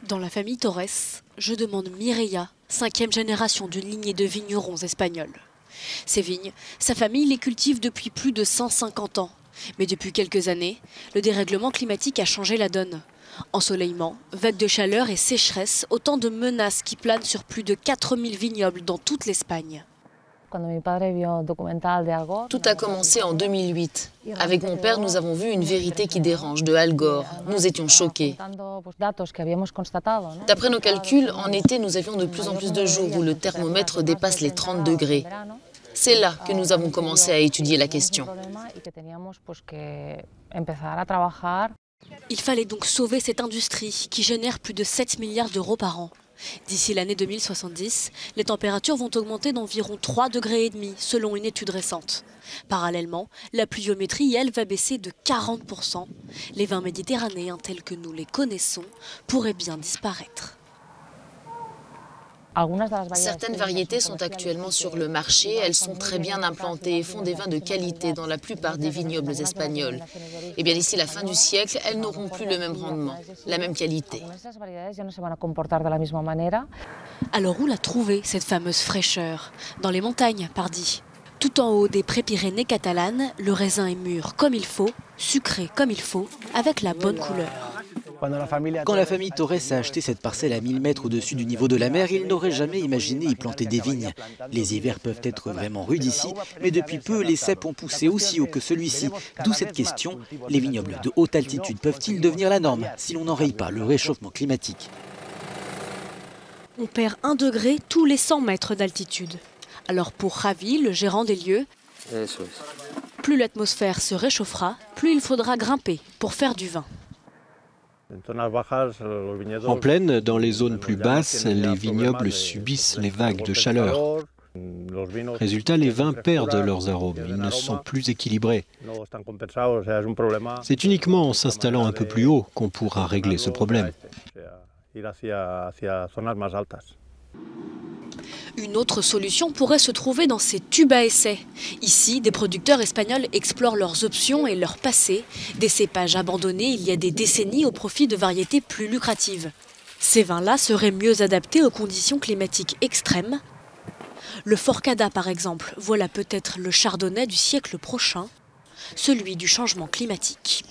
Dans la famille Torres, je demande Mireia, 5e génération d'une lignée de vignerons espagnols. Ces vignes, sa famille les cultive depuis plus de 150 ans. Mais depuis quelques années, le dérèglement climatique a changé la donne. Ensoleillement, vagues de chaleur et sécheresse, autant de menaces qui planent sur plus de 4000 vignobles dans toute l'Espagne. Tout a commencé en 2008. Avec mon père, nous avons vu Une vérité qui dérange de Al Gore. Nous étions choqués. D'après nos calculs, en été, nous avions de plus en plus de jours où le thermomètre dépasse les 30 degrés. C'est là que nous avons commencé à étudier la question. Il fallait donc sauver cette industrie qui génère plus de 7 milliards d'euros par an. D'ici l'année 2070, les températures vont augmenter d'environ 3,5 degrés selon une étude récente. Parallèlement, la pluviométrie, elle, va baisser de 40%. Les vins méditerranéens tels que nous les connaissons pourraient bien disparaître. Certaines variétés sont actuellement sur le marché, elles sont très bien implantées et font des vins de qualité dans la plupart des vignobles espagnols. Et bien d'ici la fin du siècle, elles n'auront plus le même rendement, la même qualité. Alors où la trouver, cette fameuse fraîcheur? Dans les montagnes, pardi. Tout en haut des Pré-Pyrénées catalanes, le raisin est mûr comme il faut, sucré comme il faut, avec la bonne couleur. Quand la famille Torres a acheté cette parcelle à 1000 mètres au-dessus du niveau de la mer, ils n'auraient jamais imaginé y planter des vignes. Les hivers peuvent être vraiment rudes ici, mais depuis peu, les cèpes ont poussé aussi haut que celui-ci. D'où cette question, les vignobles de haute altitude peuvent-ils devenir la norme si l'on n'enraye pas le réchauffement climatique? On perd 1 degré tous les 100 mètres d'altitude. Alors pour Javi, le gérant des lieux, plus l'atmosphère se réchauffera, plus il faudra grimper pour faire du vin. En plaine, dans les zones plus basses, les vignobles subissent les vagues de chaleur. Résultat, les vins perdent leurs arômes, ils ne sont plus équilibrés. C'est uniquement en s'installant un peu plus haut qu'on pourra régler ce problème. Une autre solution pourrait se trouver dans ces tubes à essai. Ici, des producteurs espagnols explorent leurs options et leur passé, des cépages abandonnés il y a des décennies au profit de variétés plus lucratives. Ces vins-là seraient mieux adaptés aux conditions climatiques extrêmes. Le Forcada, par exemple, voilà peut-être le chardonnay du siècle prochain, celui du changement climatique.